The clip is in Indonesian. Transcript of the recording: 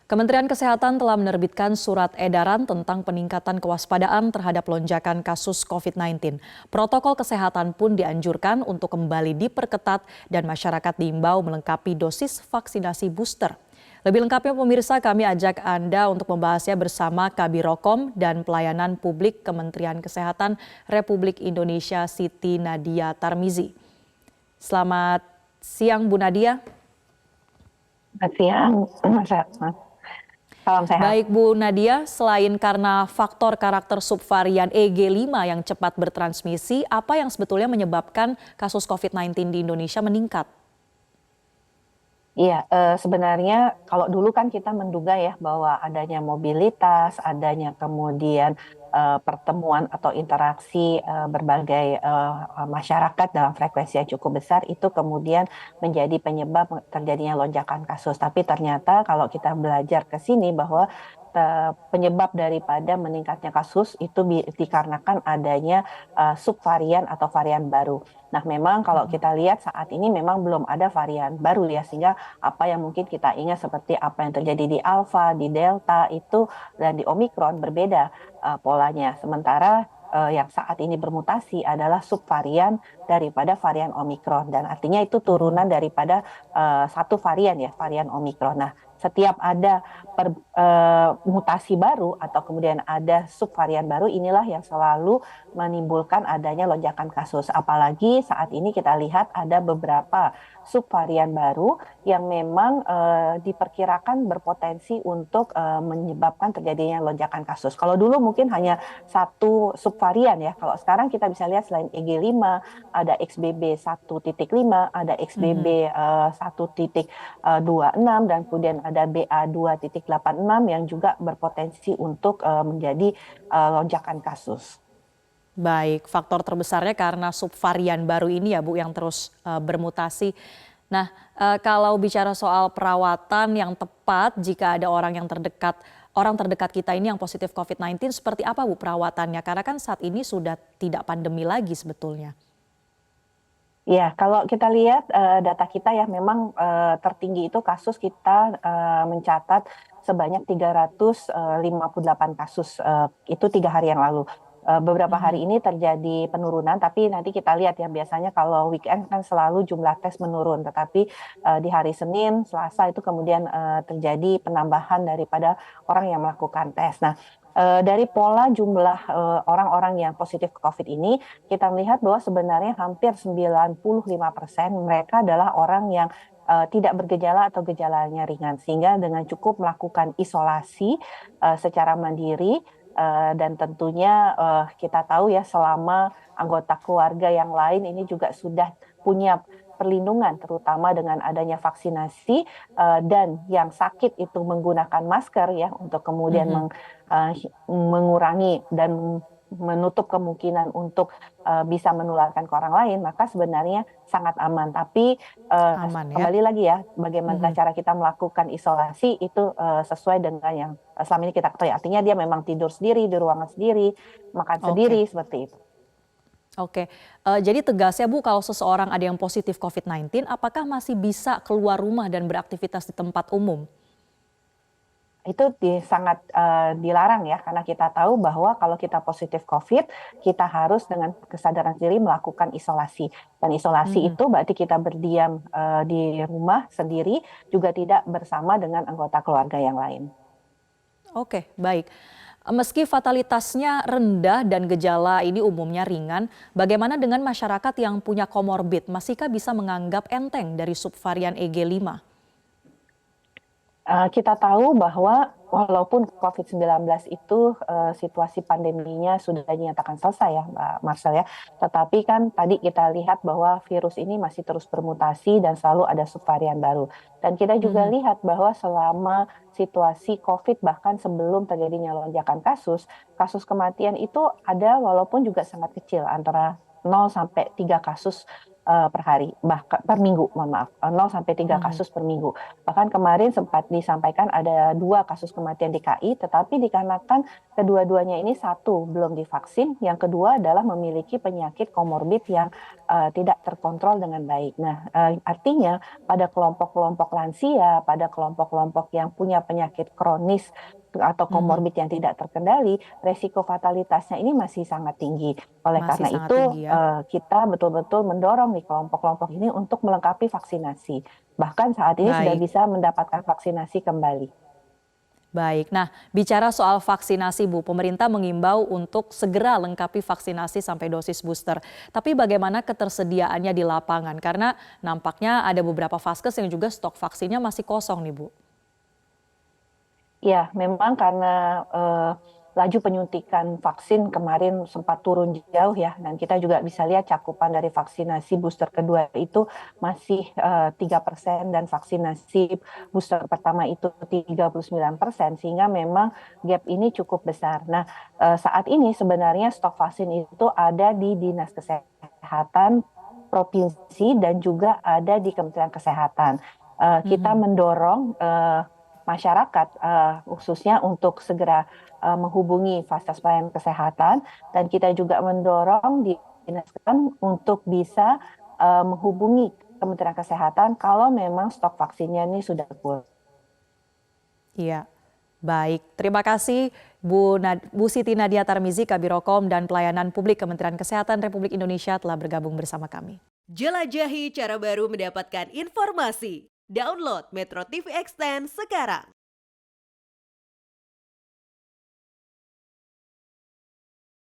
Kementerian Kesehatan telah menerbitkan surat edaran tentang peningkatan kewaspadaan terhadap lonjakan kasus COVID-19. Protokol kesehatan pun dianjurkan untuk kembali diperketat dan masyarakat diimbau melengkapi dosis vaksinasi booster. Lebih lengkapnya pemirsa, kami ajak Anda untuk membahasnya bersama Kabirokom dan Pelayanan Publik Kementerian Kesehatan Republik Indonesia Siti Nadia Tarmizi. Selamat siang Bu Nadia. Selamat siang, salam sehat. Baik Bu Nadia, selain karena faktor karakter subvarian EG5 yang cepat bertransmisi, apa yang sebetulnya menyebabkan kasus COVID-19 di Indonesia meningkat? Iya, sebenarnya kalau dulu kan kita menduga ya bahwa adanya mobilitas, adanya kemudian pertemuan atau interaksi berbagai masyarakat dalam frekuensi yang cukup besar itu kemudian menjadi penyebab terjadinya lonjakan kasus. Tapi ternyata kalau kita belajar ke sini bahwa penyebab daripada meningkatnya kasus itu dikarenakan adanya subvarian atau varian baru. Nah, memang kalau kita lihat saat ini memang belum ada varian baru ya, sehingga apa yang mungkin kita ingat seperti apa yang terjadi di Alpha, di Delta itu dan di Omicron berbeda polanya. Sementara yang saat ini bermutasi adalah subvarian daripada varian Omicron dan artinya itu turunan daripada satu varian ya, varian Omicron. Nah, setiap ada mutasi baru atau kemudian ada subvarian baru, inilah yang selalu menimbulkan adanya lonjakan kasus. Apalagi saat ini kita lihat ada beberapa subvarian baru yang memang diperkirakan berpotensi untuk menyebabkan terjadinya lonjakan kasus. Kalau dulu mungkin hanya satu subvarian ya, kalau sekarang kita bisa lihat selain EG5, ada XBB 1.5, ada XBB 1.26, dan kemudian ada BA 2.86 yang juga berpotensi untuk menjadi lonjakan kasus. Baik, faktor terbesarnya karena subvarian baru ini ya Bu yang terus bermutasi. Nah, kalau bicara soal perawatan yang tepat jika ada orang terdekat kita ini yang positif COVID-19, seperti apa Bu perawatannya? Karena kan saat ini sudah tidak pandemi lagi sebetulnya. Ya, kalau kita lihat data kita ya memang tertinggi itu kasus kita mencatat sebanyak 358 kasus, itu 3 hari yang lalu. Beberapa hari ini terjadi penurunan, tapi nanti kita lihat ya biasanya kalau weekend kan selalu jumlah tes menurun, tetapi di hari Senin, Selasa itu kemudian terjadi penambahan daripada orang yang melakukan tes. Nah, dari pola jumlah orang-orang yang positif COVID ini, kita melihat bahwa sebenarnya hampir 95% mereka adalah orang yang tidak bergejala atau gejalanya ringan, sehingga dengan cukup melakukan isolasi secara mandiri dan tentunya kita tahu ya selama anggota keluarga yang lain ini juga sudah punya perlindungan terutama dengan adanya vaksinasi dan yang sakit itu menggunakan masker ya untuk kemudian mengurangi dan menutup kemungkinan untuk bisa menularkan ke orang lain, maka sebenarnya sangat aman. Tapi Aman ya? kembali lagi ya, bagaimana cara kita melakukan isolasi itu sesuai dengan yang selama ini kita ketahui. Artinya dia memang tidur sendiri, di ruangan sendiri, makan Oke. sendiri, seperti itu. Oke, jadi tegasnya Bu kalau seseorang ada yang positif COVID-19, apakah masih bisa keluar rumah dan beraktivitas di tempat umum? Itu sangat dilarang ya, karena kita tahu bahwa kalau kita positif COVID, kita harus dengan kesadaran diri melakukan isolasi. Dan isolasi Mhm. itu berarti kita berdiam di rumah sendiri, juga tidak bersama dengan anggota keluarga yang lain. Oke, baik. Meski fatalitasnya rendah dan gejala ini umumnya ringan, bagaimana dengan masyarakat yang punya komorbid? Masihkah bisa menganggap enteng dari subvarian EG5? Kita tahu bahwa walaupun COVID-19 itu situasi pandeminya sudah dinyatakan selesai ya Mbak Marcel ya, tetapi kan tadi kita lihat bahwa virus ini masih terus bermutasi dan selalu ada subvarian baru. Dan kita juga Mhm. lihat bahwa selama situasi COVID bahkan sebelum terjadinya lonjakan kasus, kasus kematian itu ada walaupun juga sangat kecil antara 0 sampai 3 kasus per hari, bahkan per minggu, mohon maaf, 0 sampai 3 Mhm. kasus per minggu. Bahkan kemarin sempat disampaikan ada 2 kasus kematian DKI, tetapi dikarenakan kedua-duanya ini satu belum divaksin, yang kedua adalah memiliki penyakit komorbid yang tidak terkontrol dengan baik. Nah, artinya pada kelompok-kelompok lansia, pada kelompok-kelompok yang punya penyakit kronis atau Mhm. komorbid yang tidak terkendali, resiko fatalitasnya ini masih sangat tinggi. Oleh Masih karena sangat itu, tinggi ya. kita betul-betul mendorong nih kelompok-kelompok ini untuk melengkapi vaksinasi. Bahkan saat ini sudah Baik. bisa mendapatkan vaksinasi kembali. Baik, nah bicara soal vaksinasi Bu, pemerintah mengimbau untuk segera lengkapi vaksinasi sampai dosis booster. Tapi bagaimana ketersediaannya di lapangan? Karena nampaknya ada beberapa vaskes yang juga stok vaksinnya masih kosong nih Bu. Ya, memang karena laju penyuntikan vaksin kemarin sempat turun jauh ya, dan kita juga bisa lihat cakupan dari vaksinasi booster kedua itu masih 3% dan vaksinasi booster pertama itu 39%, sehingga memang gap ini cukup besar. Nah, saat ini sebenarnya stok vaksin itu ada di Dinas Kesehatan Provinsi dan juga ada di Kementerian Kesehatan. Kita Mhm. mendorong masyarakat, khususnya untuk segera menghubungi fasilitas pelayanan kesehatan, dan kita juga mendorong Dinas Kesehatan untuk bisa menghubungi Kementerian Kesehatan kalau memang stok vaksinnya ini sudah full. Iya, baik. Terima kasih Bu Siti Nadia Tarmizi, Kabirokom dan Pelayanan Publik Kementerian Kesehatan Republik Indonesia telah bergabung bersama kami. Jelajahi cara baru mendapatkan informasi. Download Metro TV Extend sekarang.